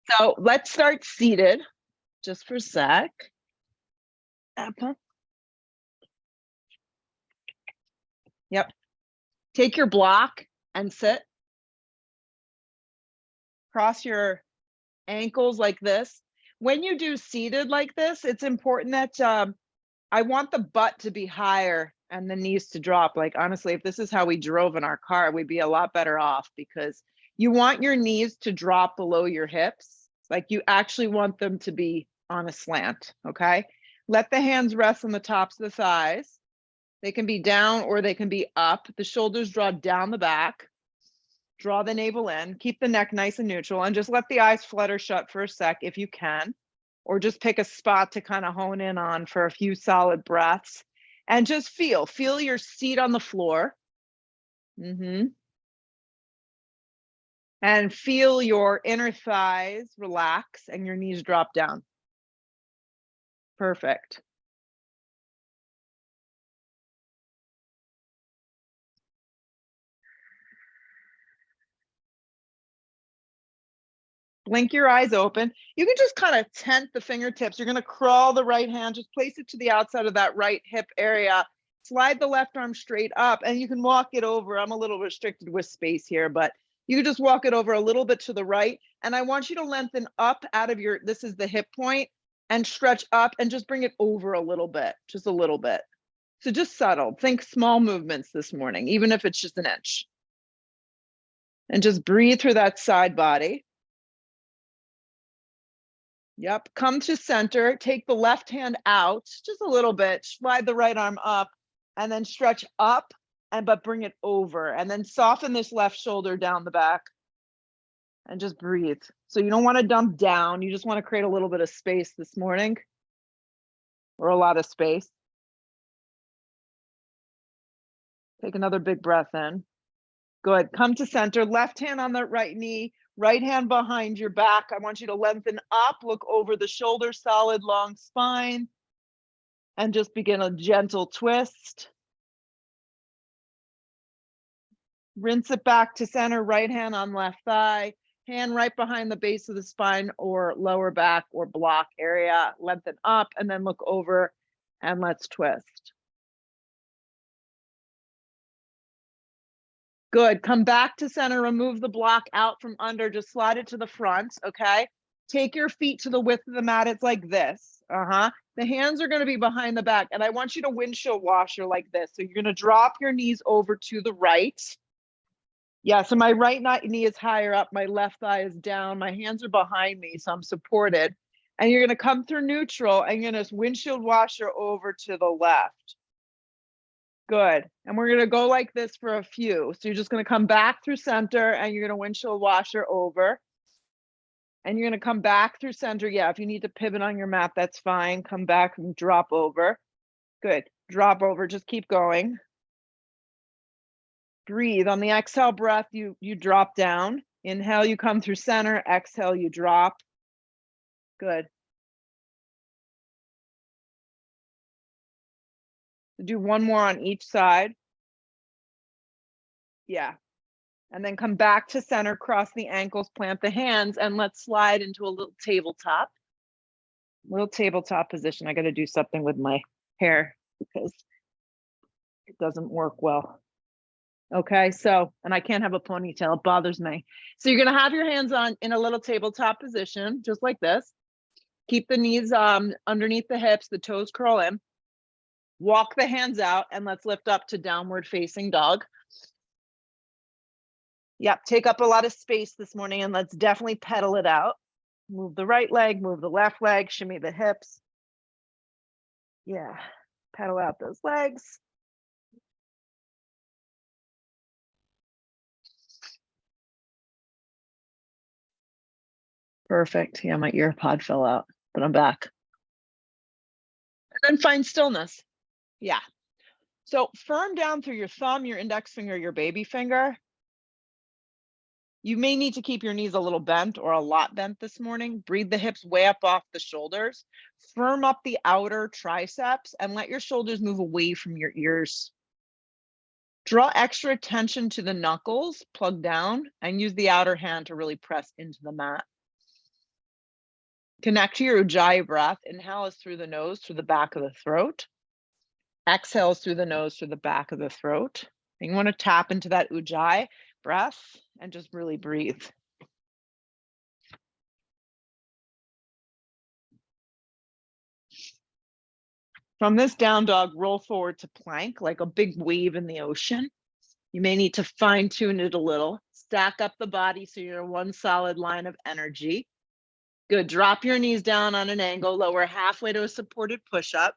So let's start seated just for a sec. Yep. Take your block and sit. Cross your ankles like this. When you do seated like this, it's important that I want the butt to be higher and the knees to drop. Like, honestly, if this is how we drove in our car, we'd be a lot better off because you want your knees to drop below your hips. Like, you actually want them to be on a slant, okay? Let the hands rest on the tops of the thighs. They can be down or they can be up. The shoulders draw down the back. Draw the navel in. Keep the neck nice and neutral, and just let the eyes flutter shut for a sec if you can, or just pick a spot to kind of hone in on for a few solid breaths. And just feel your seat on the floor. And feel your inner thighs relax and your knees drop down. Perfect. Blink your eyes open. You can just kind of tent the fingertips. You're going to crawl the right hand, just place it to the outside of that right hip area. Slide the left arm straight up, and you can walk it over. I'm a little restricted with space here, but you can just walk it over a little bit to the right. And I want you to lengthen up out of your, this is the hip point, and stretch up and just bring it over a little bit, just a little bit. So just subtle. Think small movements this morning, even if it's just an inch. And just breathe through that side body. Yep, come to center, take the left hand out just a little bit, slide the right arm up, and then stretch up, but bring it over, and then soften this left shoulder down the back, and just breathe. So you don't want to dump down, you just want to create a little bit of space this morning, or a lot of space. Take another big breath in. Good, come to center, left hand on the right knee, right hand behind your back. I want you to lengthen up, look over the shoulder, solid long spine, and just begin a gentle twist. Rinse it back to center, right hand on left thigh, hand right behind the base of the spine or lower back or block area. Lengthen up and then look over and let's twist. Good, come back to center, remove the block out from under, just slide it to the front, okay? Take your feet to the width of the mat, it's like this, The hands are gonna be behind the back, and I want you to windshield washer like this. So you're gonna drop your knees over to the right. Yeah, so my right knee is higher up, my left thigh is down, my hands are behind me, so I'm supported. And you're gonna come through neutral and you're gonna windshield washer over to the left. Good, and we're gonna go like this for a few. So you're just gonna come back through center and you're gonna windshield washer over. And you're gonna come back through center. Yeah, if you need to pivot on your mat, that's fine. Come back and drop over. Good, drop over, just keep going. Breathe. On the exhale breath, you drop down. Inhale, you come through center. Exhale, you drop. Good. Do one more on each side. Yeah. And then come back to center, cross the ankles, plant the hands, and let's slide into a little tabletop. Little tabletop position. I got to do something with my hair because it doesn't work well. Okay, so, and I can't have a ponytail, it bothers me. So you're gonna have your hands on in a little tabletop position, just like this. Keep the knees underneath the hips, the toes curl in. Walk the hands out and let's lift up to downward facing dog. Yep, take up a lot of space this morning and let's definitely pedal it out. Move the right leg, move the left leg, shimmy the hips. Yeah, pedal out those legs. Perfect. Yeah, my ear pod fell out, but I'm back. And then find stillness. Yeah. So firm down through your thumb, your index finger, your baby finger. You may need to keep your knees a little bent or a lot bent this morning. Breathe the hips way up off the shoulders. Firm up the outer triceps and let your shoulders move away from your ears. Draw extra attention to the knuckles, plug down, and use the outer hand to really press into the mat. Connect to your Ujjayi breath. Inhale is through the nose, through the back of the throat. Exhale is through the nose, through the back of the throat. And you want to tap into that Ujjayi breath and just really breathe. From this down dog, roll forward to plank like a big wave in the ocean. You may need to fine tune it a little. Stack up the body so you're in one solid line of energy. Good. Drop your knees down on an angle, lower halfway to a supported push-up.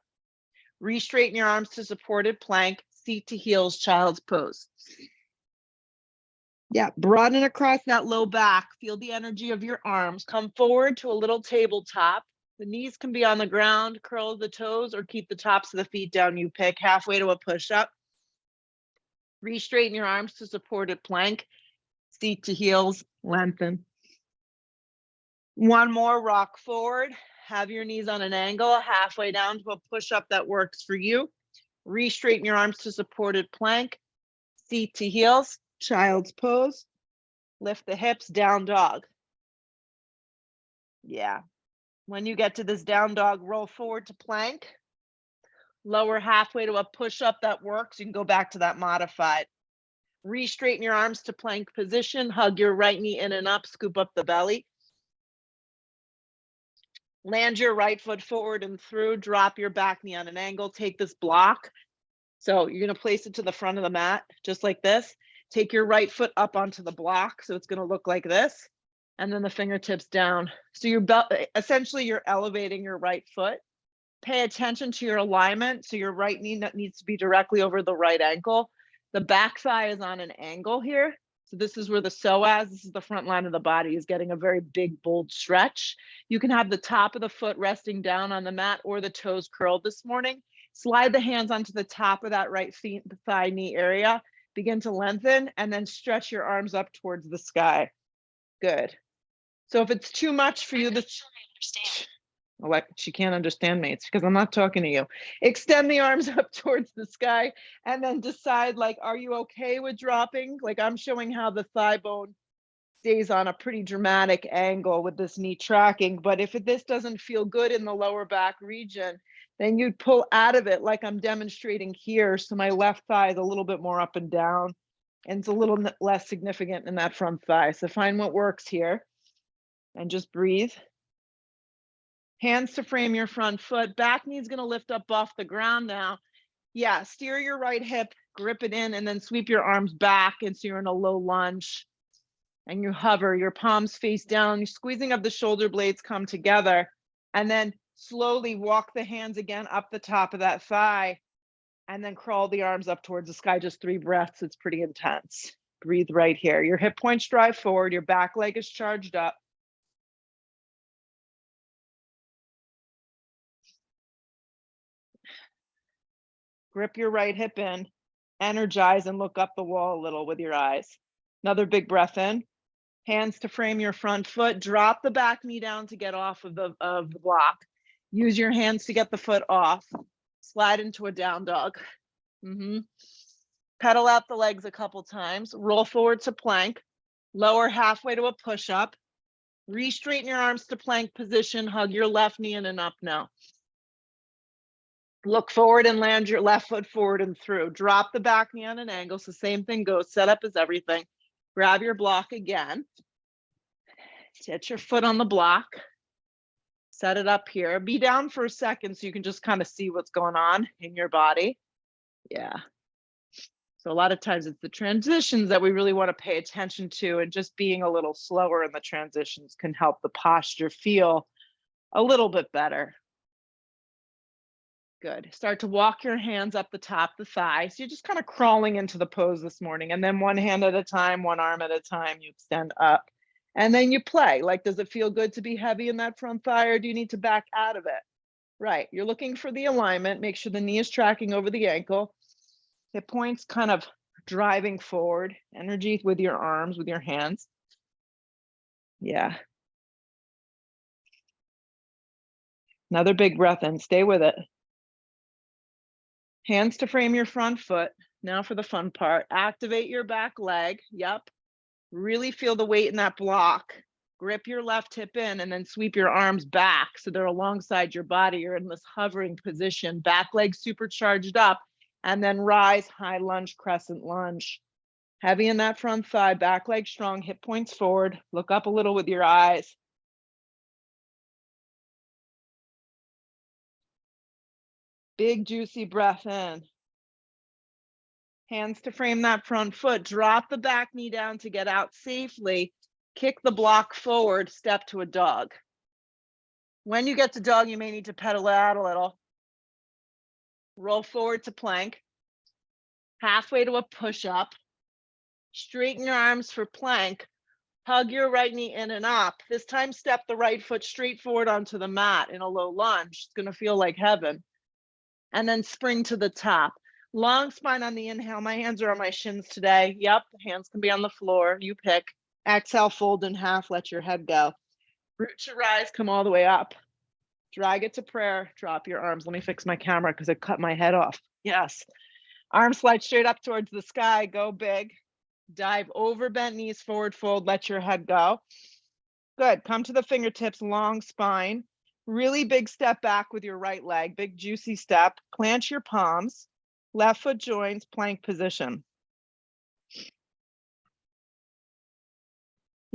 Re-straighten your arms to supported plank, seat to heels, child's pose. Yeah, broaden across that low back. Feel the energy of your arms. Come forward to a little tabletop. The knees can be on the ground, curl the toes, or keep the tops of the feet down. You pick halfway to a push-up. Re-straighten your arms to supported plank, seat to heels, lengthen. One more, rock forward. Have your knees on an angle, halfway down to a push-up that works for you. Re-straighten your arms to supported plank, seat to heels, child's pose. Lift the hips, down dog. Yeah. When you get to this down dog, roll forward to plank. Lower halfway to a push-up that works. You can go back to that modified. Re-straighten your arms to plank position. Hug your right knee in and up, scoop up the belly. Land your right foot forward and through, drop your back knee on an angle, take this block. So you're gonna place it to the front of the mat, just like this. Take your right foot up onto the block, so it's gonna look like this, and then the fingertips down. So you're essentially you're elevating your right foot. Pay attention to your alignment, so your right knee needs to be directly over the right ankle. The back thigh is on an angle here. So this is where the psoas, this is the front line of the body, is getting a very big, bold stretch. You can have the top of the foot resting down on the mat or the toes curled this morning. Slide the hands onto the top of that right thigh knee area. Begin to lengthen and then stretch your arms up towards the sky. Good. So if it's too much for you, she can't understand me. It's because I'm not talking to you. Extend the arms up towards the sky and then decide, like, are you okay with dropping? Like, I'm showing how the thigh bone stays on a pretty dramatic angle with this knee tracking. But if this doesn't feel good in the lower back region, then you'd pull out of it like I'm demonstrating here. So my left thigh is a little bit more up and down and it's a little less significant in that front thigh. So find what works here and just breathe. Hands to frame your front foot. Back knee's gonna lift up off the ground now. Yeah, steer your right hip, grip it in, and then sweep your arms back. And so you're in a low lunge. And you hover, your palms face down, you're squeezing up the shoulder blades come together. And then slowly walk the hands again up the top of that thigh. And then crawl the arms up towards the sky, just 3 breaths. It's pretty intense. Breathe right here. Your hip points drive forward, your back leg is charged up. Grip your right hip in, energize and look up the wall a little with your eyes. Another big breath in. Hands to frame your front foot. Drop the back knee down to get off of the block. Use your hands to get the foot off. Slide into a down dog. Pedal out the legs a couple times. Roll forward to plank. Lower halfway to a push-up. Re-straighten your arms to plank position. Hug your left knee in and up now. Look forward and land your left foot forward and through. Drop the back knee on an angle. So same thing goes. Set up as everything. Grab your block again. Set your foot on the block. Set it up here. Be down for a second so you can just kind of see what's going on in your body. Yeah. So a lot of times it's the transitions that we really want to pay attention to, and just being a little slower in the transitions can help the posture feel a little bit better. Good. Start to walk your hands up the top of the thigh. So you're just kind of crawling into the pose this morning, and then one hand at a time, one arm at a time, you extend up. And then you play. Like, does it feel good to be heavy in that front thigh, or do you need to back out of it? Right. You're looking for the alignment. Make sure the knee is tracking over the ankle. Hip points kind of driving forward. Energy with your arms, with your hands. Yeah. Another big breath in. Stay with it. Hands to frame your front foot. Now for the fun part. Activate your back leg. Yep. Really feel the weight in that block. grip your left hip in and then sweep your arms back so they're alongside your body. You're in this hovering position, back leg supercharged up, and then rise, high lunge, crescent lunge. Heavy in that front thigh, back leg strong, hip points forward. Look up a little with your eyes. Big juicy breath in. Hands to frame that front foot. Drop the back knee down to get out safely. Kick the block forward, step to a dog. When you get to dog, you may need to pedal out a little. Roll forward to plank. Halfway to a push-up. Straighten your arms for plank. Hug your right knee in and up. This time, step the right foot straight forward onto the mat in a low lunge. It's gonna feel like heaven. And then spring to the top. Long spine on the inhale. My hands are on my shins today. Yep, the hands can be on the floor. You pick. Exhale, fold in half, let your head go. Root to rise, come all the way up. Drag it to prayer, drop your arms. Let me fix my camera because it cut my head off. Yes. Arms slide straight up towards the sky, go big. Dive over, bent knees, forward fold, let your head go. Good, come to the fingertips, long spine. Really big step back with your right leg, big juicy step. Clench your palms, left foot joins, plank position.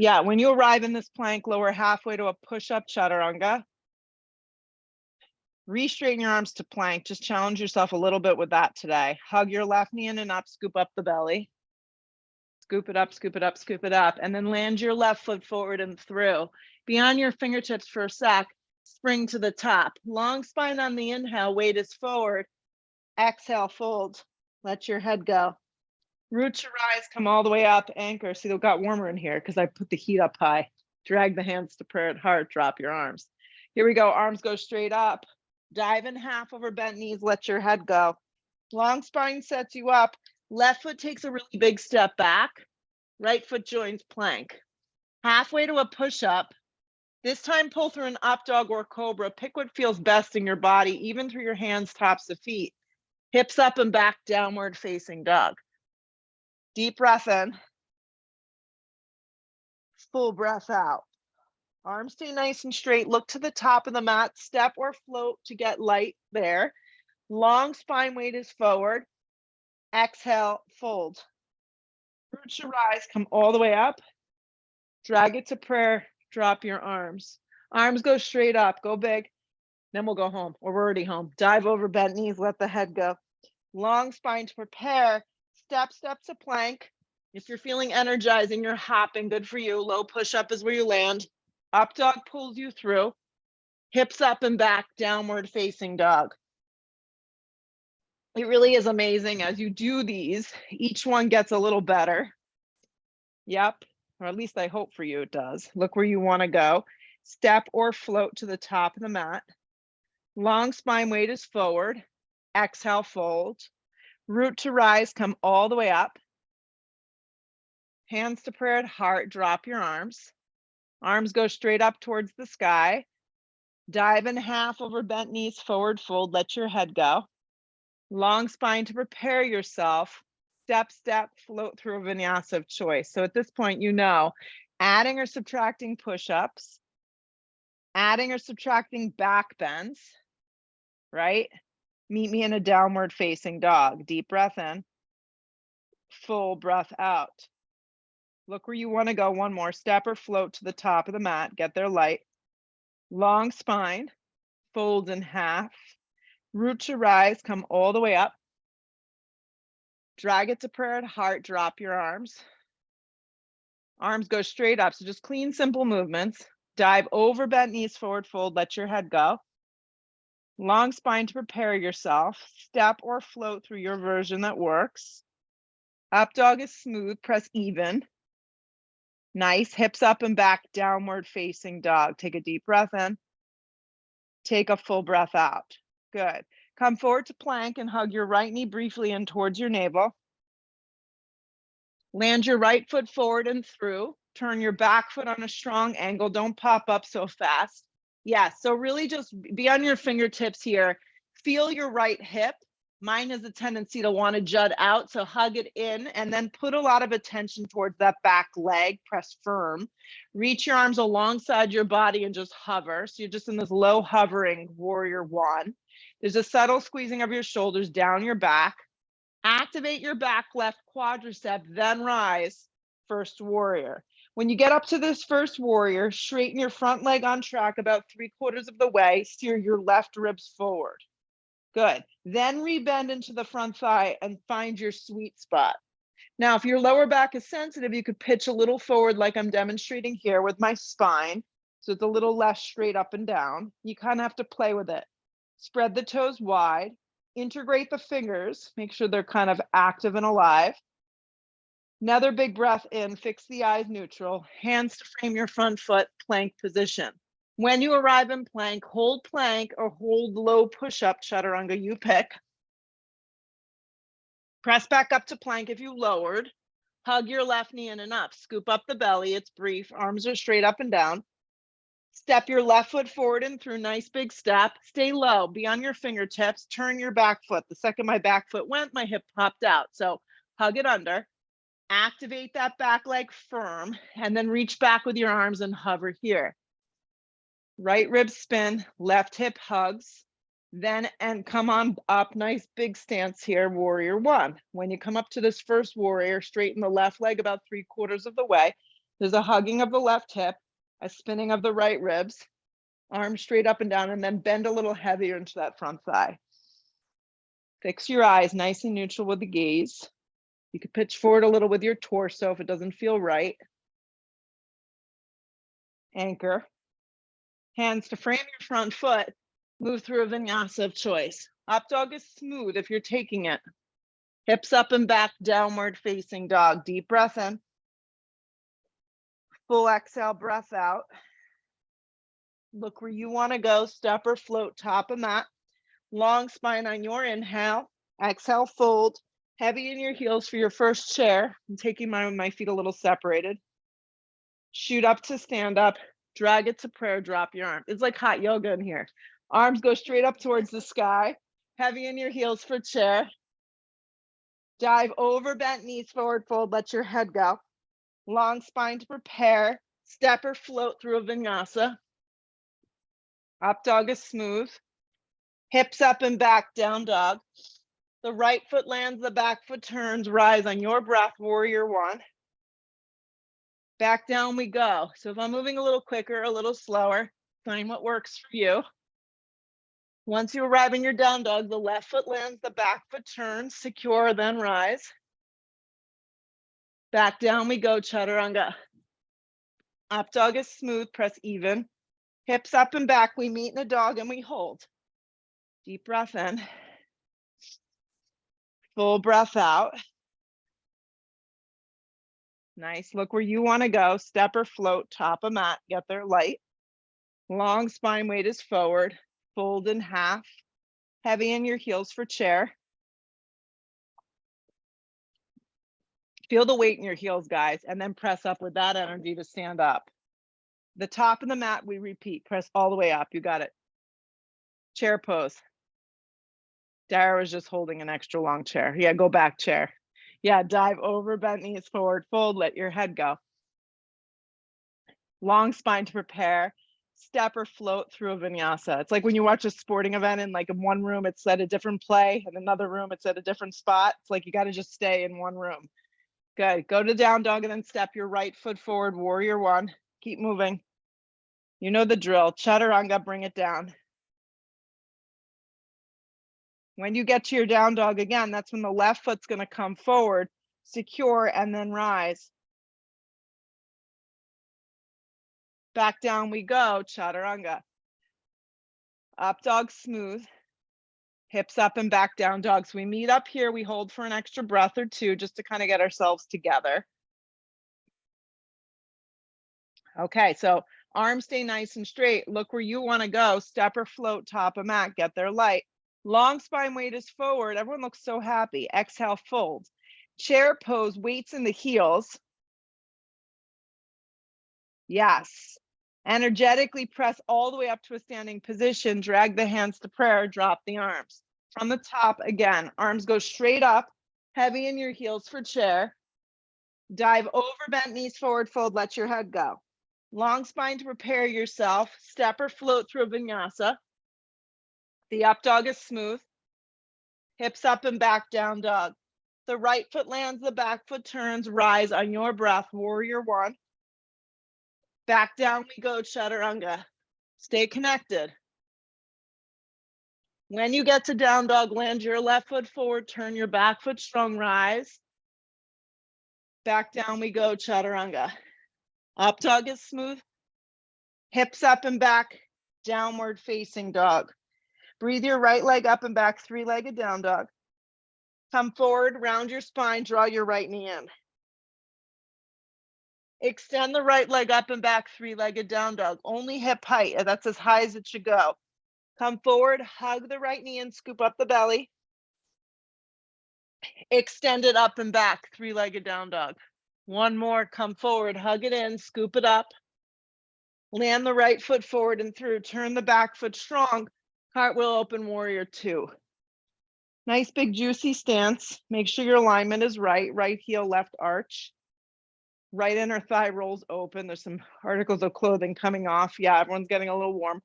Yeah, when you arrive in this plank, lower halfway to a push-up chaturanga. Re-straighten your arms to plank. Just challenge yourself a little bit with that today. Hug your left knee in and up, scoop up the belly. Scoop it up, scoop it up, scoop it up. And then land your left foot forward and through. Be on your fingertips for a sec. Spring to the top. Long spine on the inhale, weight is forward. Exhale, fold. Let your head go. Root to rise, come all the way up, anchor. See, it got warmer in here because I put the heat up high. Drag the hands to prayer at heart, drop your arms. Here we go, arms go straight up. Dive in half over bent knees, let your head go. Long spine sets you up. Left foot takes a really big step back. Right foot joins plank. Halfway to a push-up. This time pull through an up dog or cobra. Pick what feels best in your body, even through your hands, tops of feet. Hips up and back, downward facing dog. Deep breath in. Full breath out. Arms stay nice and straight. Look to the top of the mat. Step or float to get light there. Long spine, weight is forward. Exhale, fold. Root to rise, come all the way up. Drag it to prayer, drop your arms. Arms go straight up, go big. Then we'll go home, or we're already home. Dive over bent knees, let the head go. Long spine to prepare. Step to plank. If you're feeling energized and you're hopping, good for you. Low push-up is where you land. Up dog pulls you through. Hips up and back, downward facing dog. It really is amazing as you do these, each one gets a little better. Yep, or at least I hope for you it does. Look where you want to go. Step or float to the top of the mat. Long spine, weight is forward. Exhale, fold. Root to rise, come all the way up. Hands to prayer at heart, drop your arms. Arms go straight up towards the sky. Dive in half over bent knees, forward fold, let your head go. Long spine to prepare yourself. Step, float through a vinyasa of choice. So at this point, you know, adding or subtracting push-ups, adding or subtracting back bends, right? Meet me in a downward facing dog. Deep breath in, full breath out. Look where you want to go. One more step or float to the top of the mat. Get there light. Long spine, fold in half. Root to rise, come all the way up. Drag it to prayer at heart, drop your arms. Arms go straight up, so just clean, simple movements. Dive over bent knees, forward fold, let your head go. Long spine to prepare yourself. Step or float through your version that works. Up dog is smooth, press even. Nice, hips up and back, downward facing dog. Take a deep breath in. Take a full breath out. Good. Come forward to plank and hug your right knee briefly in towards your navel. Land your right foot forward and through. Turn your back foot on a strong angle. Don't pop up so fast. Yeah, so really just be on your fingertips here. Feel your right hip Mine has a tendency to want to jut out, so hug it in and then put a lot of attention towards that back leg, press firm. Reach your arms alongside your body and just hover. So you're just in this low hovering warrior one. There's a subtle squeezing of your shoulders down your back. Activate your back left quadricep, then rise, first warrior. When you get up to this first warrior, straighten your front leg on track about 3/4 of the way, steer your left ribs forward. Good. Then rebend into the front thigh and find your sweet spot. Now, if your lower back is sensitive, you could pitch a little forward like I'm demonstrating here with my spine. So it's a little less straight up and down. You kind of have to play with it. Spread the toes wide, integrate the fingers, make sure they're kind of active and alive. Another big breath in, fix the eyes neutral, hands to frame your front foot, plank position. When you arrive in plank or hold low push-up, chaturanga, you pick. Press back up to plank if you lowered. Hug your left knee in and up. Scoop up the belly, it's brief. Arms are straight up and down. Step your left foot forward and through, nice big step. Stay low, be on your fingertips. Turn your back foot. The second my back foot went, my hip popped out. So hug it under. Activate that back leg firm and then reach back with your arms and hover here. Right rib spin, left hip hugs, then and come on up, nice big stance here, warrior one. When you come up to this first warrior, straighten the left leg about 3/4 of the way. There's a hugging of the left hip, a spinning of the right ribs, arms straight up and down, and then bend a little heavier into that front thigh. Fix your eyes nice and neutral with the gaze. You could pitch forward a little with your torso if it doesn't feel right. Anchor. Hands to frame your front foot, move through a vinyasa of choice. Up dog is smooth if you're taking it. Hips up and back, downward facing dog. Deep breath in. Full exhale, breath out. Look where you want to go, step or float, top of mat. Long spine on your inhale. Exhale, fold. Heavy in your heels for your first chair. I'm taking my feet a little separated. Shoot up to stand up. Drag it to prayer, drop your arm. It's like hot yoga in here. Arms go straight up towards the sky. Heavy in your heels for chair. Dive over, bent knees, forward fold, let your head go. Long spine to prepare. Step or float through a vinyasa. Up dog is smooth. Hips up and back, down dog. The right foot lands, the back foot turns, rise on your breath, warrior one. Back down we go. So if I'm moving a little quicker, a little slower, find what works for you. Once you arrive in your down dog, the left foot lands, the back foot turns, secure, then rise. Back down we go, chaturanga. Up dog is smooth, press even. Hips up and back, we meet in a dog and we hold. Deep breath in. Full breath out. Nice, look where you wanna go, step or float, top of mat, get there light. Long spine weight is forward, fold in half. Heavy in your heels for chair. Feel the weight in your heels, guys, and then press up with that energy to stand up. The top of the mat, we repeat, press all the way up, you got it. Chair pose. Dara was just holding an extra long chair. Yeah, go back chair. Yeah, dive over, bent knees forward, fold, let your head go. Long spine to prepare. Step or float through a vinyasa. It's like when you watch a sporting event and like in one room it's at a different play, in another room it's at a different spot. It's like you got to just stay in one room. Good. Go to down dog and then step your right foot forward, warrior one. Keep moving. You know the drill. Chaturanga, bring it down. When you get to your down dog again, that's when the left foot's going to come forward, secure, and then rise. Back down we go, chaturanga. Up dog smooth. Hips up and back, down dog. So we meet up here, we hold for an extra breath or two just to kind of get ourselves together. Okay, so arms stay nice and straight. Look where you want to go, step or float, top of mat, get there light. Long spine weight is forward. Everyone looks so happy. Exhale, fold. Chair pose, weights in the heels. Yes. Energetically press all the way up to a standing position. Drag the hands to prayer, drop the arms. From the top, again, arms go straight up, heavy in your heels for chair. Dive over, bent knees forward, fold, let your head go. Long spine to prepare yourself. Step or float through a vinyasa. The up dog is smooth. Hips up and back, down dog. The right foot lands, the back foot turns, rise on your breath, warrior one. Back down we go, chaturanga. Stay connected. When you get to down dog, land your left foot forward, turn your back foot strong, rise. Back down we go, chaturanga. Up dog is smooth. Hips up and back, downward facing dog. Breathe your right leg up and back, three-legged down dog. Come forward, round your spine, draw your right knee in. Extend the right leg up and back, three-legged down dog. Only hip height, that's as high as it should go. Come forward, hug the right knee in, scoop up the belly. Extend it up and back, three-legged down dog. One more, come forward, hug it in, scoop it up. Land the right foot forward and through, turn the back foot strong. Cartwheel open, warrior two. Nice big juicy stance. Make sure your alignment is right. Right heel, left arch. Right inner thigh rolls open. There's some articles of clothing coming off. Yeah, everyone's getting a little warm.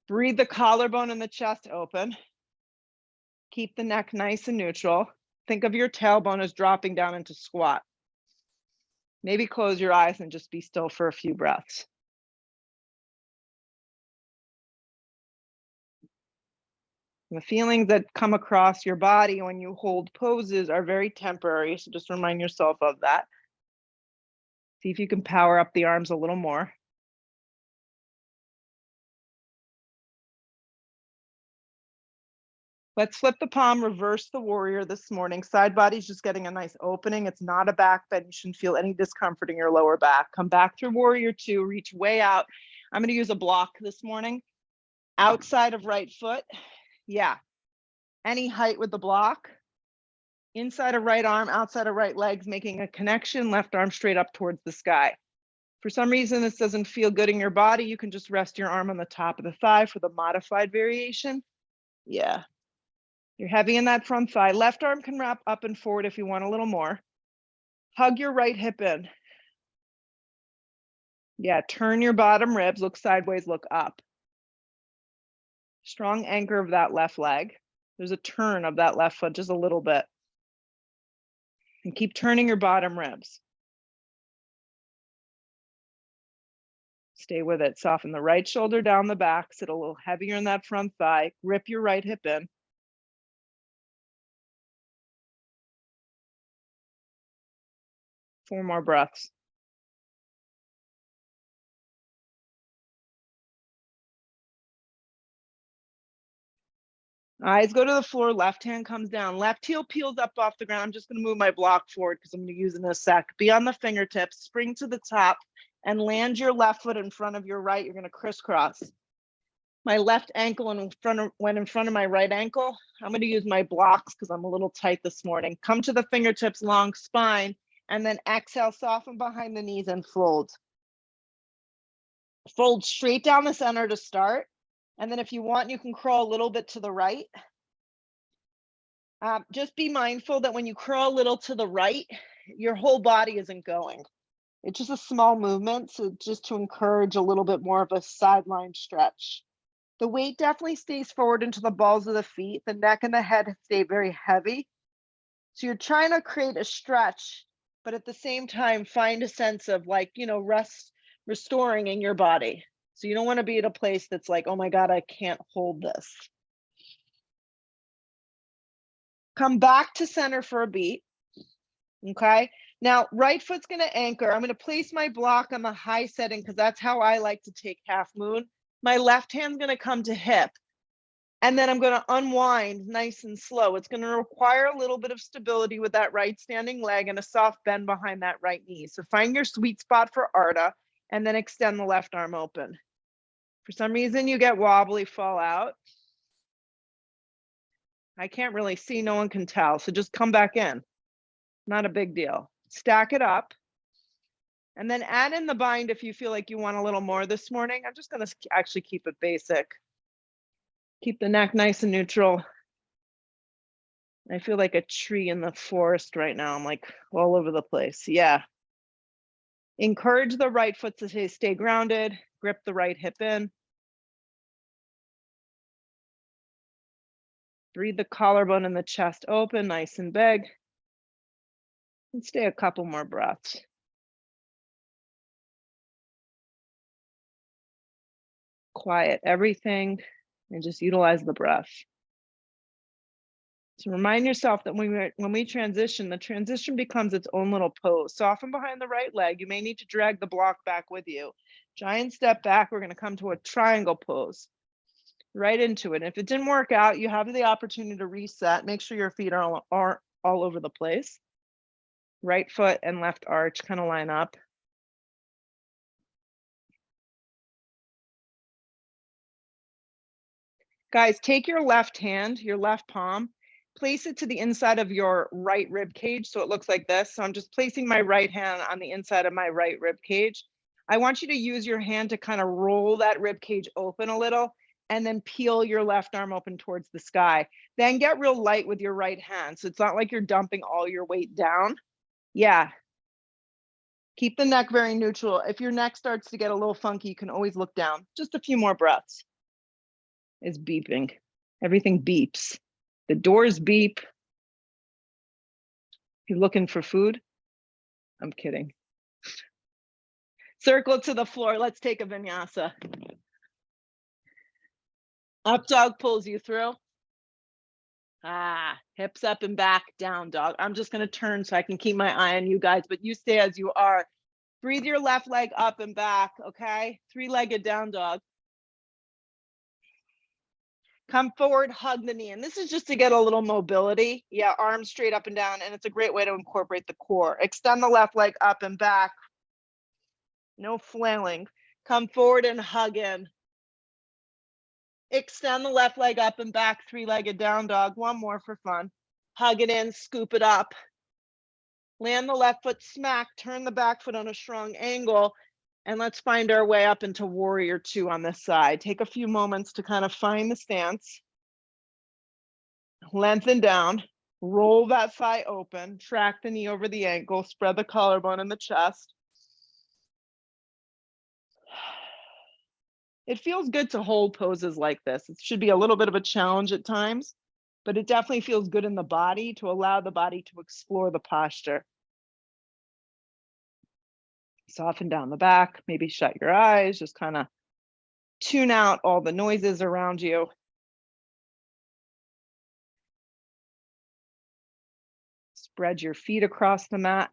Breathe the collarbone and the chest open. Keep the neck nice and neutral. Think of your tailbone as dropping down into squat. Maybe close your eyes and just be still for a few breaths. The feelings that come across your body when you hold poses are very temporary, so just remind yourself of that. See if you can power up the arms a little more. Let's flip the palm, reverse the warrior this morning. Side body's just getting a nice opening. It's not a back bend. You shouldn't feel any discomfort in your lower back. Come back through warrior two, reach way out. I'm gonna use a block this morning. Outside of right foot, yeah. Any height with the block. Inside of right arm, outside of right legs, making a connection, left arm straight up towards the sky. For some reason, this doesn't feel good in your body, you can just rest your arm on the top of the thigh for the modified variation. Yeah. You're heavy in that front thigh. Left arm can wrap up and forward if you want a little more. Hug your right hip in. Yeah, turn your bottom ribs, look sideways, look up. Strong anchor of that left leg. There's a turn of that left foot, just a little bit. And keep turning your bottom ribs. Stay with it. Soften the right shoulder down the back, sit a little heavier in that front thigh. Grip your right hip in. Four more breaths. Eyes go to the floor, left hand comes down, left heel peels up off the ground. I'm just gonna move my block forward because I'm gonna use it in a sec. Be on the fingertips, spring to the top and land your left foot in front of your right. You're gonna crisscross. My left ankle went in front of my right ankle. I'm gonna use my blocks because I'm a little tight this morning. Come to the fingertips, long spine, and then exhale, soften behind the knees and fold. Fold straight down the center to start. And then if you want, you can crawl a little bit to the right. Just be mindful that when you crawl a little to the right, your whole body isn't going. It's just a small movement, so just to encourage a little bit more of a sideline stretch. The weight definitely stays forward into the balls of the feet. The neck and the head stay very heavy. So you're trying to create a stretch, but at the same time, find a sense of like, restoring in your body. So you don't want to be at a place that's like, oh my God, I can't hold this. Come back to center for a beat. Okay. Now, right foot's going to anchor. I'm going to place my block on the high setting because that's how I like to take half moon. My left hand's going to come to hip. And then I'm going to unwind nice and slow. It's going to require a little bit of stability with that right standing leg and a soft bend behind that right knee. So find your sweet spot for Ardha and then extend the left arm open. For some reason, you get wobbly, fall out. I can't really see, no one can tell. So just come back in. Not a big deal. Stack it up. And then add in the bind if you feel like you want a little more this morning. I'm just going to actually keep it basic. Keep the neck nice and neutral. I feel like a tree in the forest right now. I'm like all over the place. Yeah. Encourage the right foot to stay grounded. Grip the right hip in. Breathe the collarbone and the chest open, nice and big. And stay a couple more breaths. Quiet everything and just utilize the breath. So remind yourself that when we transition, the transition becomes its own little pose. Soften behind the right leg. You may need to drag the block back with you. Giant step back. We're going to come to a triangle pose. Right into it. And if it didn't work out, you have the opportunity to reset. Make sure your feet are all over the place. Right foot and left arch kind of line up. Guys, take your left hand, your left palm, place it to the inside of your right rib cage so it looks like this. So I'm just placing my right hand on the inside of my right rib cage. I want you to use your hand to kind of roll that rib cage open a little and then peel your left arm open towards the sky. Then get real light with your right hand. So it's not like you're dumping all your weight down. Yeah. Keep the neck very neutral. If your neck starts to get a little funky, you can always look down. Just a few more breaths. Is beeping. Everything beeps. The doors beep. You looking for food? I'm kidding. Circle to the floor. Let's take a vinyasa. Up dog pulls you through. Hips up and back, down dog. I'm just going to turn so I can keep my eye on you guys, but you stay as you are. Breathe your left leg up and back, okay? Three-legged down dog. Come forward, hug the knee. And this is just to get a little mobility. Yeah, arms straight up and down. And it's a great way to incorporate the core. Extend the left leg up and back. No flailing. Come forward and hug in. Extend the left leg up and back, three-legged down dog. One more for fun. Hug it in, scoop it up. Land the left foot smack, turn the back foot on a strong angle. And let's find our way up into warrior two on this side. Take a few moments to kind of find the stance. Lengthen down, roll that thigh open, track the knee over the ankle, spread the collarbone in the chest. It feels good to hold poses like this. It should be a little bit of a challenge at times, but it definitely feels good in the body to allow the body to explore the posture. Soften down the back, maybe shut your eyes, just kind of tune out all the noises around you. Spread your feet across the mat.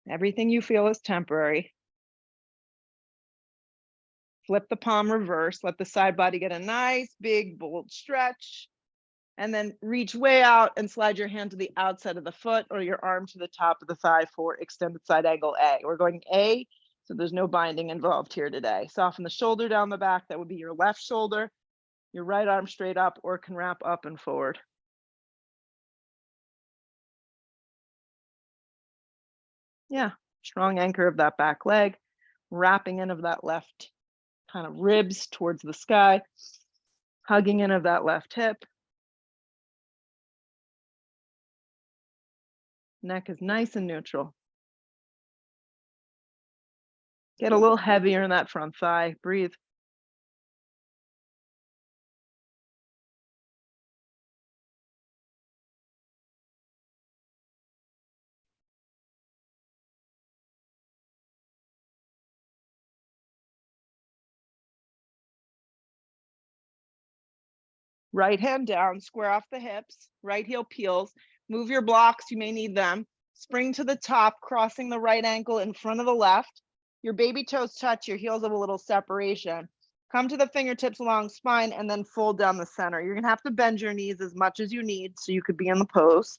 Everything you feel is temporary. Flip the palm reverse. Let the side body get a nice, big, bold stretch. And then reach way out and slide your hand to the outside of the foot or your arm to the top of the thigh for extended side angle A. We're going A, so there's no binding involved here today. Soften the shoulder down the back. That would be your left shoulder. Your right arm straight up or can wrap up and forward. Yeah, strong anchor of that back leg. Wrapping in of that left kind of ribs towards the sky. Hugging in of that left hip. Neck is nice and neutral. Get a little heavier in that front thigh. Breathe. Right hand down, square off the hips, right heel peels. Move your blocks, you may need them. Spring to the top, crossing the right ankle in front of the left. Your baby toes touch, your heels have a little separation. Come to the fingertips along spine and then fold down the center. You're gonna have to bend your knees as much as you need so you could be in the pose.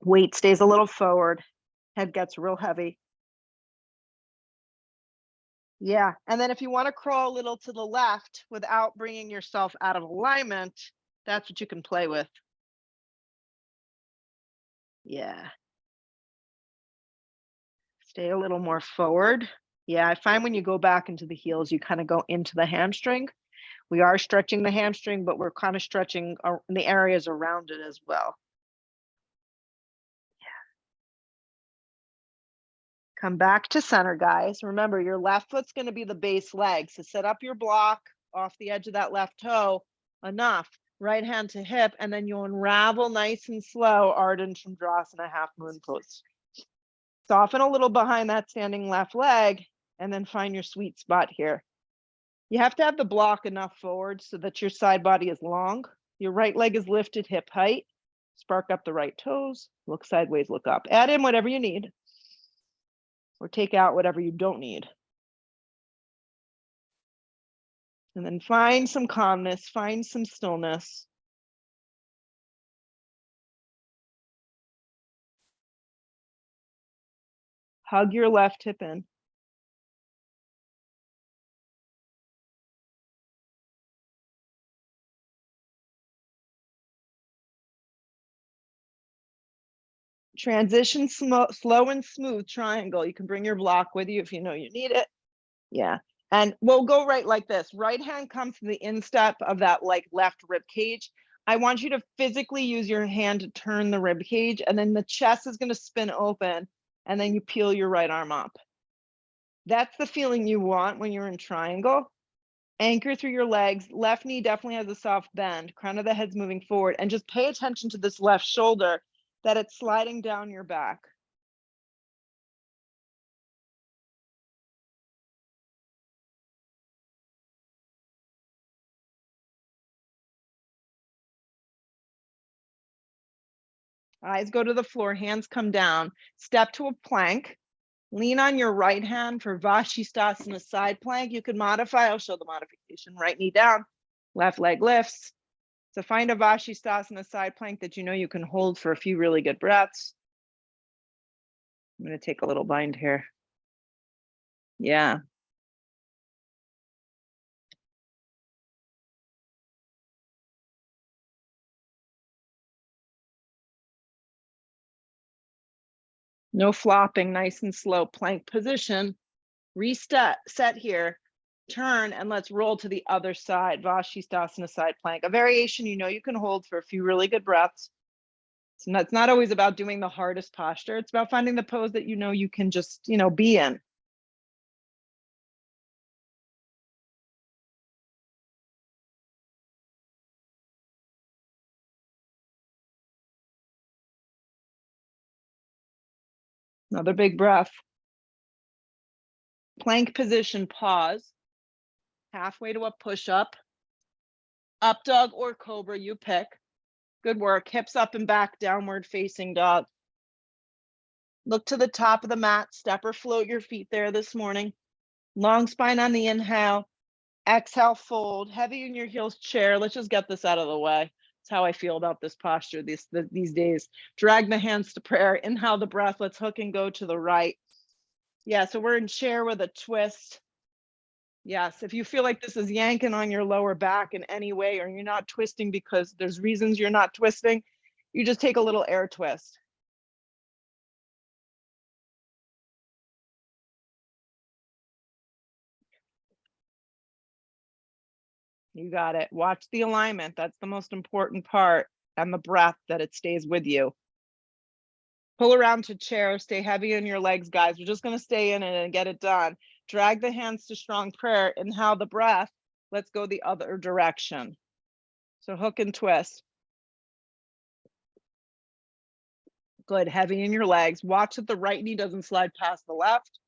Weight stays a little forward, head gets real heavy. Yeah, and then if you want to crawl a little to the left without bringing yourself out of alignment, that's what you can play with. Yeah. Stay a little more forward. Yeah, I find when you go back into the heels, you kind of go into the hamstring. We are stretching the hamstring, but we're kind of stretching the areas around it as well. Come back to center, guys. Remember, your left foot's going to be the base leg. So set up your block off the edge of that left toe enough. Right hand to hip, and then you'll unravel nice and slow, Ardha Chandrasana, half moon pose. Soften a little behind that standing left leg, and then find your sweet spot here. You have to have the block enough forward so that your side body is long. Your right leg is lifted hip height. Spark up the right toes. Look sideways, look up. Add in whatever you need, or take out whatever you don't need. And then find some calmness, find some stillness. Hug your left hip in. Transition slow and smooth triangle. You can bring your block with you if you know you need it. Yeah. And we'll go right like this. Right hand comes to the instep of that like left rib cage. I want you to physically use your hand to turn the rib cage, and then the chest is going to spin open, and then you peel your right arm up. That's the feeling you want when you're in triangle. Anchor through your legs. Left knee definitely has a soft bend. Crown of the head's moving forward, and just pay attention to this left shoulder, that it's sliding down your back. Eyes go to the floor, hands come down. Step to a plank. Lean on your right hand for Vashisthasana side plank. You can modify, I'll show the modification. Right knee down, left leg lifts. So find a Vashisthasana side plank that you know you can hold for a few really good breaths. I'm going to take a little bind here. Yeah. No flopping, nice and slow. Plank position. Reset, set here. Turn, and let's roll to the other side. Vashisthasana side plank. A variation you know you can hold for a few really good breaths. It's not always about doing the hardest posture. It's about finding the pose that you know you can just, be in. Another big breath. Plank position, pause. Halfway to a push-up. Up dog or cobra, you pick. Good work. Hips up and back, downward facing dog. Look to the top of the mat. Step or float your feet there this morning. Long spine on the inhale. Exhale, fold. Heavy in your heels, chair. Let's just get this out of the way. That's how I feel about this posture these days. Drag the hands to prayer. Inhale the breath. Let's hook and go to the right. Yeah, so we're in chair with a twist. Yes, if you feel like this is yanking on your lower back in any way, or you're not twisting because there's reasons you're not twisting, you just take a little air twist. You got it. Watch the alignment. That's the most important part, and the breath, that it stays with you. Pull around to chair. Stay heavy in your legs, guys. We're just going to stay in it and get it done. Drag the hands to strong prayer. Inhale the breath. Let's go the other direction. So hook and twist. Good. Heavy in your legs. Watch that the right knee doesn't slide past the left.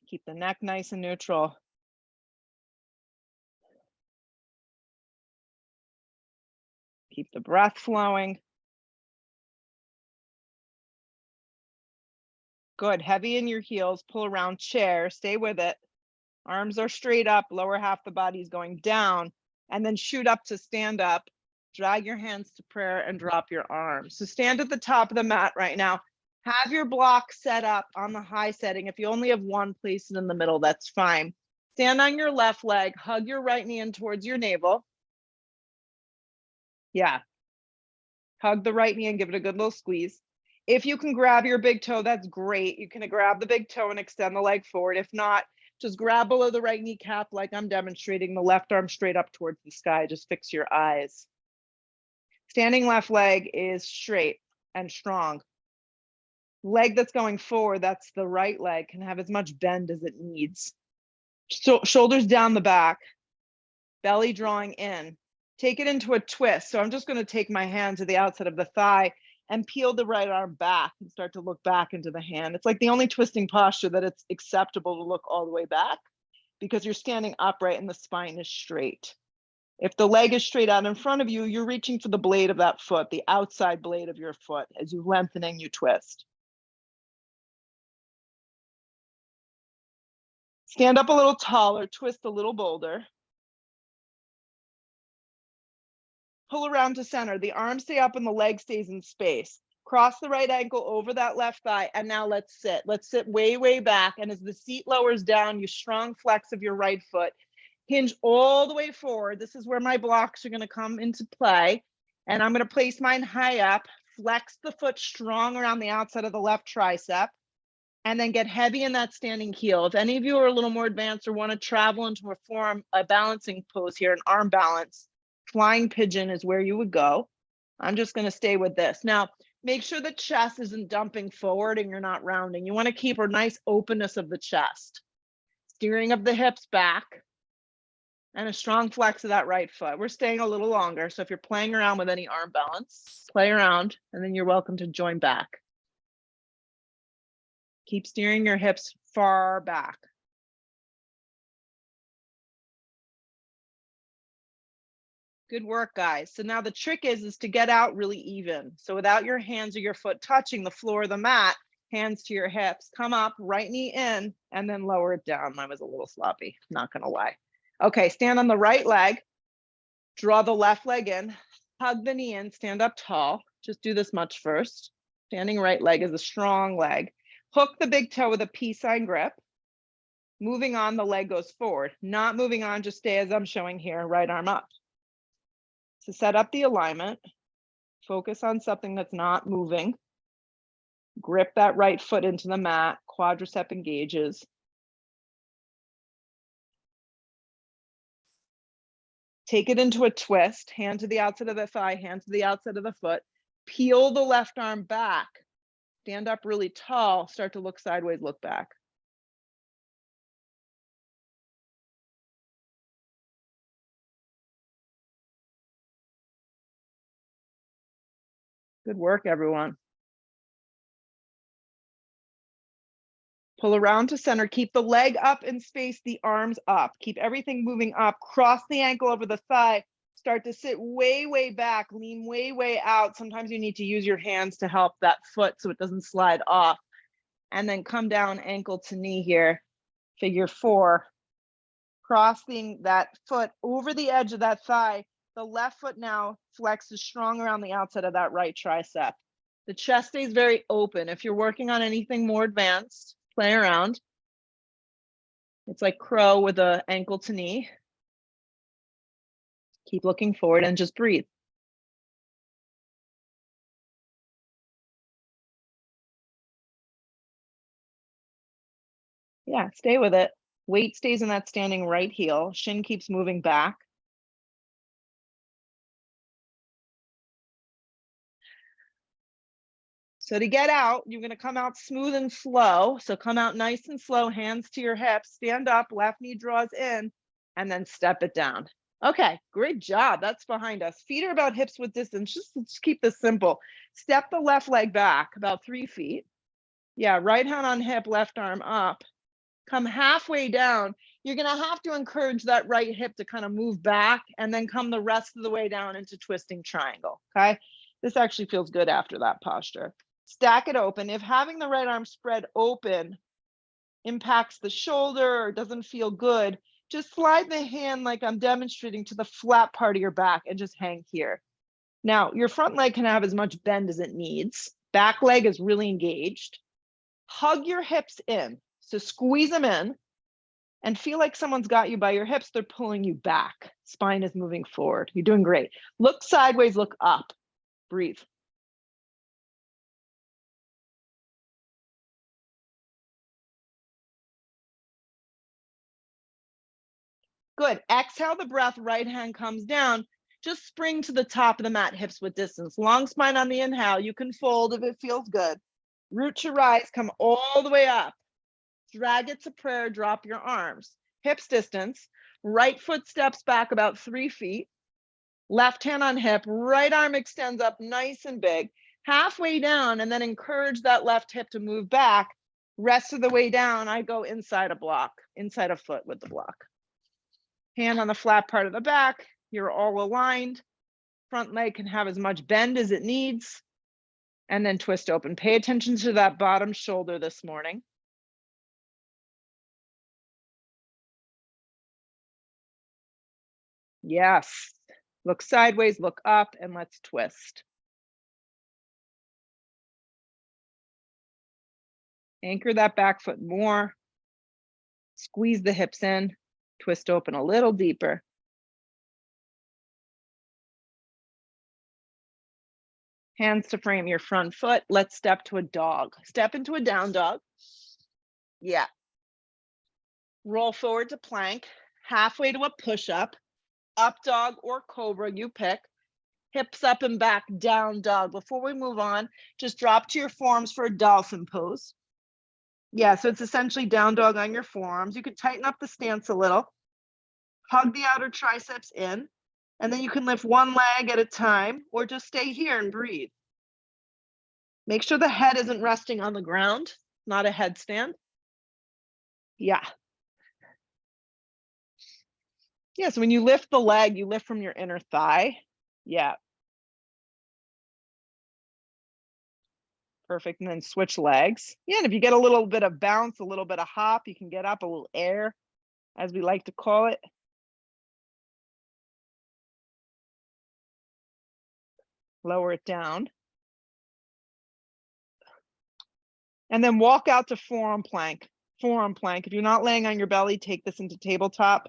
Keep the neck nice and neutral. Keep the breath flowing. Good. Heavy in your heels. Pull around chair. Stay with it. Arms are straight up. Lower half the body is going down. And then shoot up to stand up. Drag your hands to prayer and drop your arms. So stand at the top of the mat right now. Have your block set up on the high setting. If you only have one, place it in the middle. That's fine. Stand on your left leg. Hug your right knee in towards your navel. Yeah. Hug the right knee and give it a good little squeeze. If you can grab your big toe, that's great. You can grab the big toe and extend the leg forward. If not, just grab below the right kneecap like I'm demonstrating, the left arm straight up towards the sky. Just fix your eyes. Standing left leg is straight and strong. Leg that's going forward, that's the right leg, can have as much bend as it needs. So shoulders down the back, belly drawing in. Take it into a twist. So I'm just going to take my hand to the outside of the thigh and peel the right arm back and start to look back into the hand. It's like the only twisting posture that it's acceptable to look all the way back because you're standing upright and the spine is straight. If the leg is straight out in front of you, you're reaching for the blade of that foot, the outside blade of your foot. As you lengthen and you twist. Stand up a little taller, twist a little bolder. Pull around to center. The arms stay up and the leg stays in space. Cross the right ankle over that left thigh. And now let's sit. Let's sit way, way back. And as the seat lowers down, you strong flex of your right foot. Hinge all the way forward. This is where my blocks are going to come into play. And I'm going to place mine high up. Flex the foot strong around the outside of the left tricep. And then get heavy in that standing heel. If any of you are a little more advanced or want to travel into a balancing pose here, an arm balance, flying pigeon is where you would go. I'm just going to stay with this. Now, make sure the chest isn't dumping forward and you're not rounding. You want to keep a nice openness of the chest. Steering of the hips back and a strong flex of that right foot. We're staying a little longer. So if you're playing around with any arm balance, play around and then you're welcome to join back. Keep steering your hips far back. Good work, guys. So now the trick is to get out really even. So without your hands or your foot touching the floor of the mat, hands to your hips, come up, right knee in, and then lower it down. I was a little sloppy, not gonna lie. Okay, stand on the right leg, draw the left leg in, hug the knee in, stand up tall. Just do this much first. Standing right leg is a strong leg. Hook the big toe with a peace sign grip. Moving on, the leg goes forward. Not moving on, just stay as I'm showing here, right arm up. To set up the alignment, focus on something that's not moving. Grip that right foot into the mat, quadricep engages. Take it into a twist, hand to the outside of the thigh, hand to the outside of the foot. Peel the left arm back. Stand up really tall, start to look sideways, look back. Good work, everyone. Pull around to center, keep the leg up in space, the arms up. Keep everything moving up, cross the ankle over the thigh, start to sit way, way back, lean way, way out. Sometimes you need to use your hands to help that foot so it doesn't slide off. And then come down ankle to knee here, figure 4. Crossing that foot over the edge of that thigh. The left foot now flexes strong around the outside of that right tricep. The chest stays very open. If you're working on anything more advanced, play around. It's like crow with an ankle to knee. Keep looking forward and just breathe. Yeah, stay with it. Weight stays in that standing right heel. Shin keeps moving back. So to get out, you're going to come out smooth and slow. So come out nice and slow, hands to your hips, stand up, left knee draws in, and then step it down. Okay, great job. That's behind us. Feet are about hips width distance. Just keep this simple. Step the left leg back about 3 feet. Yeah, right hand on hip, left arm up. Come halfway down. You're going to have to encourage that right hip to kind of move back and then come the rest of the way down into twisting triangle. Okay, this actually feels good after that posture. Stack it open. If having the right arm spread open impacts the shoulder or doesn't feel good, just slide the hand like I'm demonstrating to the flat part of your back and just hang here. Now, your front leg can have as much bend as it needs. Back leg is really engaged. Hug your hips in. So squeeze them in and feel like someone's got you by your hips. They're pulling you back. Spine is moving forward. You're doing great. Look sideways, look up. Breathe. Good. Exhale the breath, right hand comes down. Just spring to the top of the mat, hips width distance. Long spine on the inhale. You can fold if it feels good. Root to rise, come all the way up. Drag it to prayer, drop your arms. Hips distance. Right foot steps back about 3 feet. Left hand on hip, right arm extends up nice and big. Halfway down, and then encourage that left hip to move back. Rest of the way down, I go inside a block, inside a foot with the block. Hand on the flat part of the back. You're all aligned. Front leg can have as much bend as it needs. And then twist open. Pay attention to that bottom shoulder this morning. Yes. Look sideways, look up, and let's twist. Anchor that back foot more. Squeeze the hips in. Twist open a little deeper. Hands to frame your front foot. Let's step to a dog. Step into a down dog. Yeah. Roll forward to plank. Halfway to a push-up. Up dog or cobra, you pick. Hips up and back, down dog. Before we move on, just drop to your forearms for a dolphin pose. Yeah, so it's essentially down dog on your forearms. You could tighten up the stance a little. Hug the outer triceps in, and then you can lift one leg at a time or just stay here and breathe. Make sure the head isn't resting on the ground, not a headstand. Yeah. Yeah, so when you lift the leg, you lift from your inner thigh. Yeah. Perfect. And then switch legs. Yeah, and if you get a little bit of bounce, a little bit of hop, you can get up, a little air, as we like to call it. Lower it down. And then walk out to forearm plank. Forearm plank. If you're not laying on your belly, take this into tabletop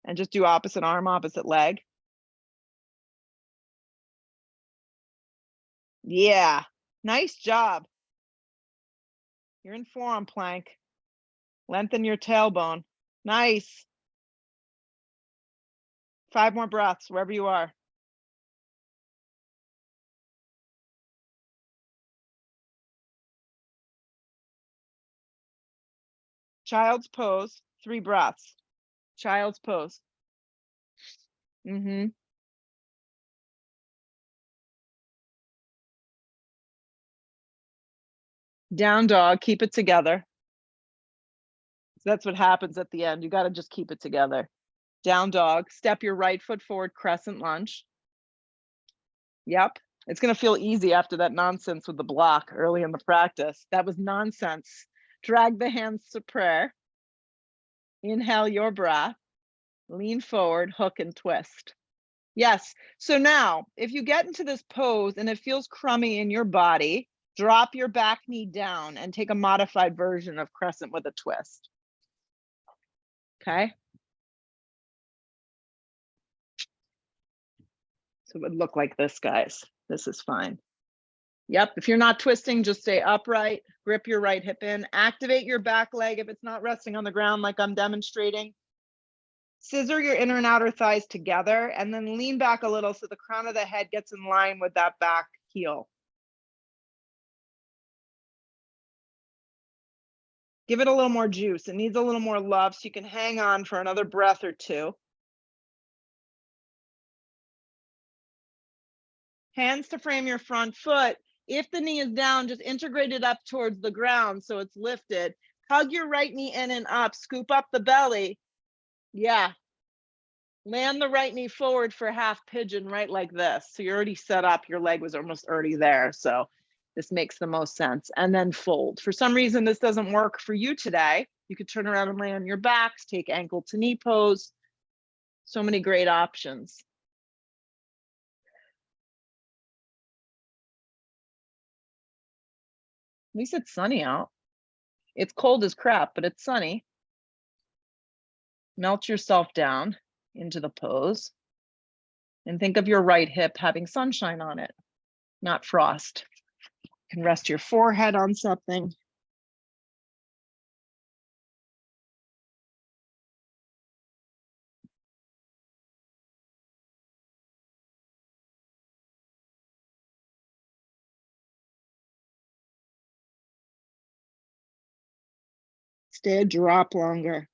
and just do opposite arm, opposite leg. Yeah, nice job. You're in forearm plank. Lengthen your tailbone. Nice. 5 more breaths, wherever you are. Child's pose, 3 breaths. Child's pose. Down dog, keep it together. That's what happens at the end. You got to just keep it together. Down dog, step your right foot forward, crescent lunge. Yep. It's going to feel easy after that nonsense with the block early in the practice. That was nonsense. Drag the hands to prayer. Inhale your breath. Lean forward, hook and twist. Yes. So now, if you get into this pose and it feels crummy in your body, drop your back knee down and take a modified version of crescent with a twist. Okay. So it would look like this, guys. This is fine. Yep. If you're not twisting, just stay upright, grip your right hip in, activate your back leg if it's not resting on the ground like I'm demonstrating. Scissor your inner and outer thighs together and then lean back a little so the crown of the head gets in line with that back heel. Give it a little more juice. It needs a little more love so you can hang on for another breath or two. Hands to frame your front foot. If the knee is down, just integrate it up towards the ground so it's lifted. Hug your right knee in and up, scoop up the belly. Yeah. Land the right knee forward for half pigeon, right like this. So you're already set up, your leg was almost already there. So this makes the most sense. And then fold. For some reason, this doesn't work for you today. You could turn around and lay on your backs, take ankle to knee pose. So many great options. At least it's sunny out. It's cold as crap, but it's sunny. Melt yourself down into the pose. And think of your right hip having sunshine on it, not frost. You can rest your forehead on something. Stay a drop longer.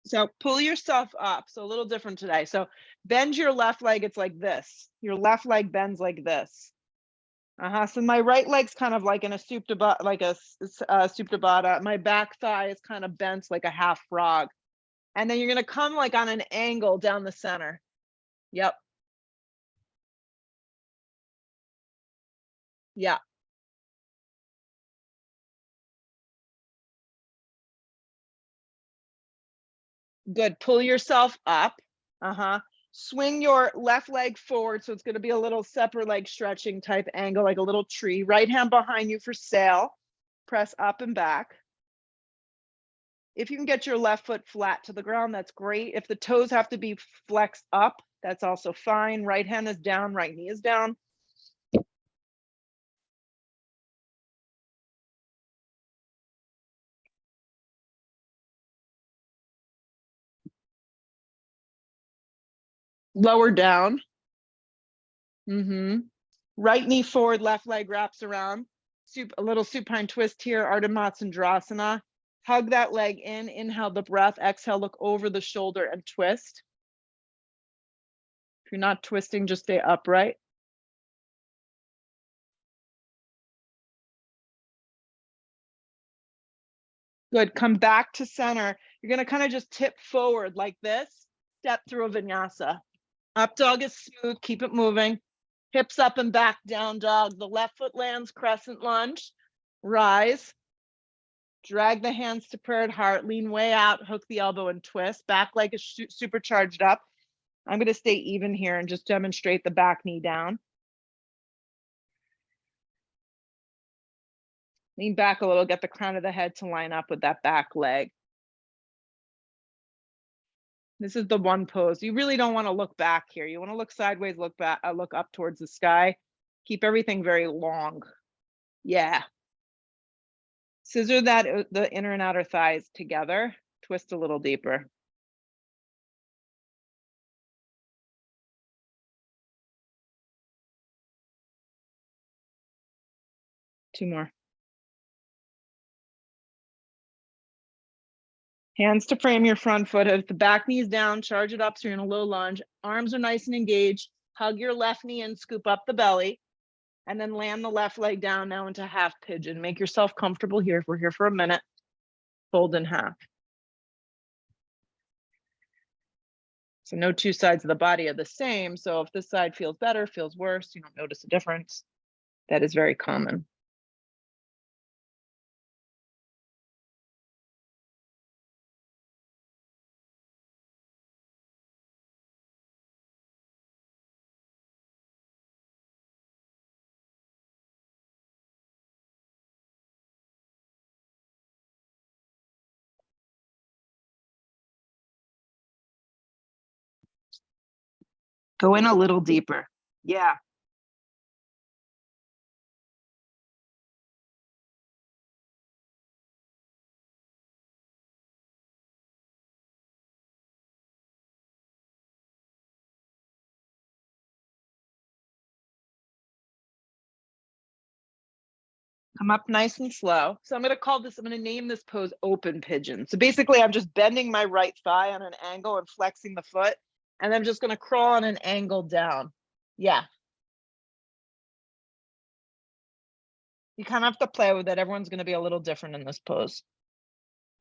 So pull yourself up. So a little different today. So bend your left leg. It's like this. Your left leg bends like this. So my right leg's kind of like in a supta bata, like a supta bata. My back thigh is kind of bent like a half frog. And then you're gonna come like on an angle down the center. Yep. Yeah. Good. Pull yourself up. Swing your left leg forward. So it's going to be a little separate leg stretching type angle, like a little tree. Right hand behind you for sail. Press up and back. If you can get your left foot flat to the ground, that's great. If the toes have to be flexed up, that's also fine. Right hand is down, right knee is down. Lower down. Right knee forward, left leg wraps around. A little supine twist here, Ardha Matsyendrasana. Hug that leg in, inhale the breath, exhale, look over the shoulder and twist. If you're not twisting, just stay upright. Good, come back to center. You're gonna kind of just tip forward like this, step through a vinyasa. Up dog is smooth, keep it moving. Hips up and back, down dog. The left foot lands, crescent lunge. Rise. Drag the hands to prayer at heart, lean way out, hook the elbow and twist. Back leg is supercharged up. I'm gonna stay even here and just demonstrate the back knee down. Lean back a little, get the crown of the head to line up with that back leg. This is the one pose. You really don't want to look back here. You want to look sideways, look back, look up towards the sky. Keep everything very long. Yeah. Scissor that the inner and outer thighs together. Twist a little deeper. Two more. Hands to frame your front foot. If the back knee is down, charge it up so you're in a low lunge. Arms are nice and engaged. Hug your left knee and scoop up the belly. And then land the left leg down now into half pigeon. Make yourself comfortable here. If we're here for a minute, fold in half. So no two sides of the body are the same. So if this side feels better, feels worse, you don't notice a difference. That is very common. Go in a little deeper. Yeah. Come up nice and slow. So I'm going to name this pose open pigeon. So basically I'm just bending my right thigh on an angle and flexing the foot. And I'm just going to crawl on an angle down. Yeah. You kind of have to play with it. Everyone's going to be a little different in this pose.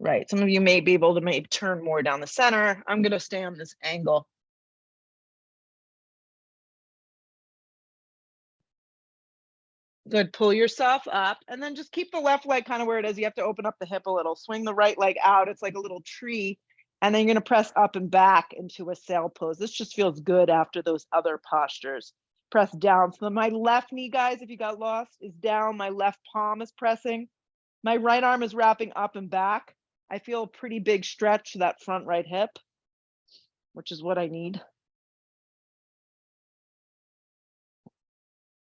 Right. Some of you may be able to maybe turn more down the center. I'm going to stay on this angle. Good. Pull yourself up and then just keep the left leg kind of where it is. You have to open up the hip a little, swing the right leg out. It's like a little tree. And then you're going to press up and back into a sail pose. This just feels good after those other postures. Press down. So my left knee, guys, if you got lost, is down. My left palm is pressing. My right arm is wrapping up and back. I feel a pretty big stretch to that front right hip, which is what I need.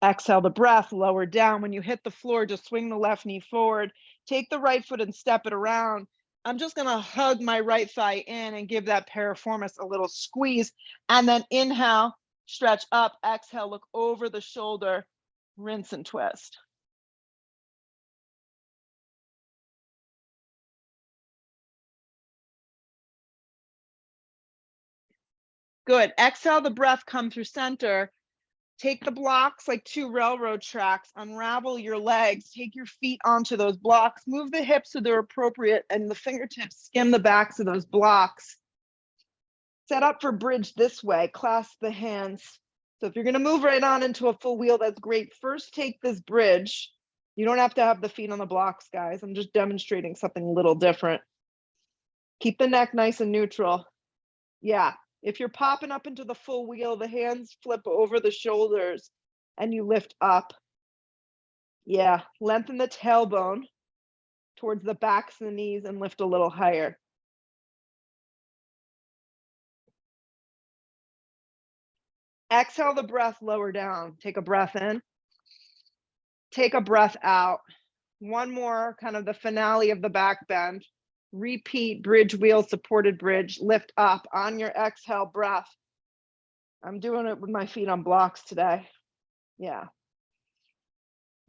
Exhale the breath, lower down. When you hit the floor, just swing the left knee forward. Take the right foot and step it around. I'm just gonna hug my right thigh in and give that piriformis a little squeeze. And then inhale, stretch up, exhale, look over the shoulder, rinse and twist. Good. Exhale the breath, come through center. Take the blocks like two railroad tracks, unravel your legs, take your feet onto those blocks, move the hips so they're appropriate, and the fingertips skim the backs of those blocks. Set up for bridge this way, clasp the hands. So if you're gonna move right on into a full wheel, that's great. First, take this bridge. You don't have to have the feet on the blocks, guys. I'm just demonstrating something a little different. Keep the neck nice and neutral. Yeah, if you're popping up into the full wheel, the hands flip over the shoulders and you lift up. Yeah, lengthen the tailbone towards the backs of the knees and lift a little higher. Exhale the breath lower down. Take a breath in. Take a breath out. One more, kind of the finale of the back bend. Repeat bridge wheel, supported bridge, lift up on your exhale breath. I'm doing it with my feet on blocks today. Yeah.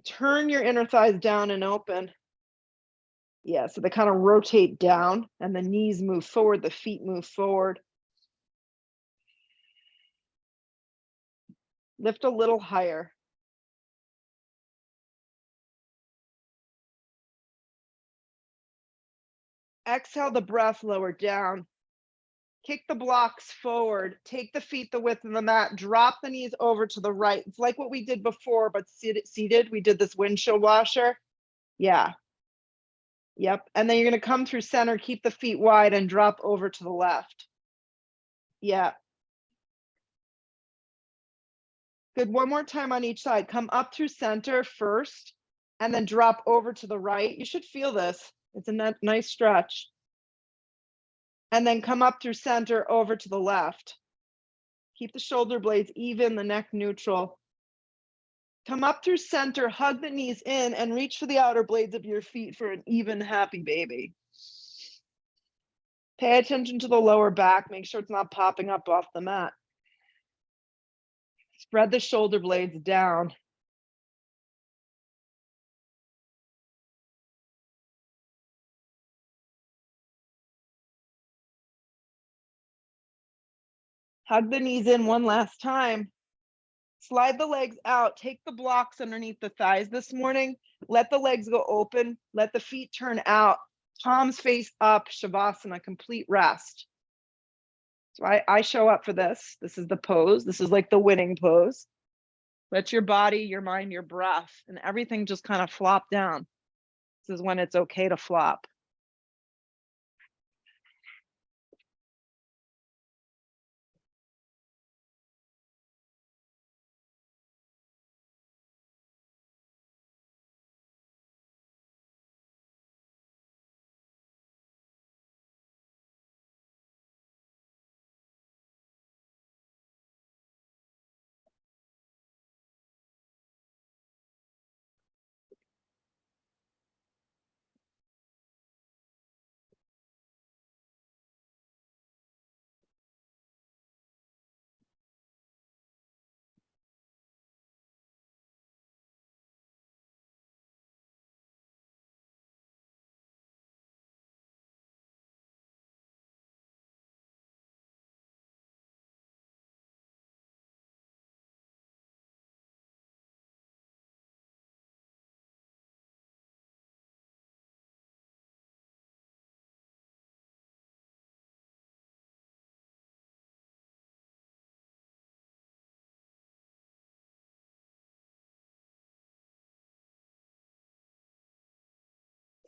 Turn your inner thighs down and open. Yeah, so they kind of rotate down and the knees move forward, the feet move forward. Lift a little higher. Exhale the breath lower down. Kick the blocks forward. Take the feet the width of the mat. Drop the knees over to the right. It's like what we did before, but seated. We did this windshield washer. Yeah. Yep. And then you're going to come through center, keep the feet wide and drop over to the left. Yeah. Good. One more time on each side. Come up through center first and then drop over to the right. You should feel this. It's a nice stretch. And then come up through center over to the left. Keep the shoulder blades even, the neck neutral. Come up through center, hug the knees in, and reach for the outer blades of your feet for an even happy baby. Pay attention to the lower back. Make sure it's not popping up off the mat. Spread the shoulder blades down. Hug the knees in one last time. Slide the legs out. Take the blocks underneath the thighs this morning. Let the legs go open. Let the feet turn out. Palms face up, Shavasana, complete rest. So I show up for this. This is the pose. This is like the winning pose. Let your body, your mind, your breath, and everything just kind of flop down. This is when it's okay to flop.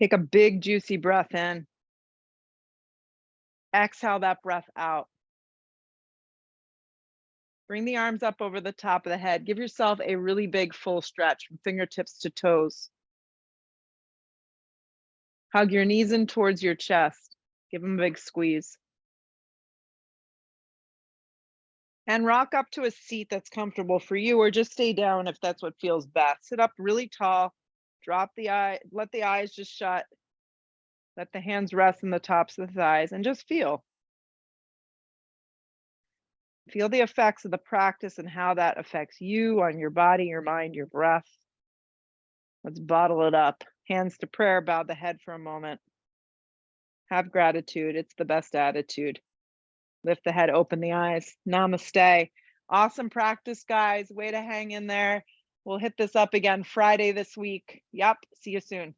Take a big, juicy breath in. Exhale that breath out. Bring the arms up over the top of the head. Give yourself a really big full stretch from fingertips to toes. Hug your knees in towards your chest. Give them a big squeeze. And rock up to a seat that's comfortable for you, or just stay down if that's what feels best. Sit up really tall. Drop the eye, let the eyes just shut. Let the hands rest in the tops of the thighs and just feel. Feel the effects of the practice and how that affects you on your body, your mind, your breath. Let's bottle it up. Hands to prayer, bow the head for a moment. Have gratitude. It's the best attitude. Lift the head, open the eyes. Namaste. Awesome practice, guys. Way to hang in there. We'll hit this up again Friday this week. Yep. See you soon.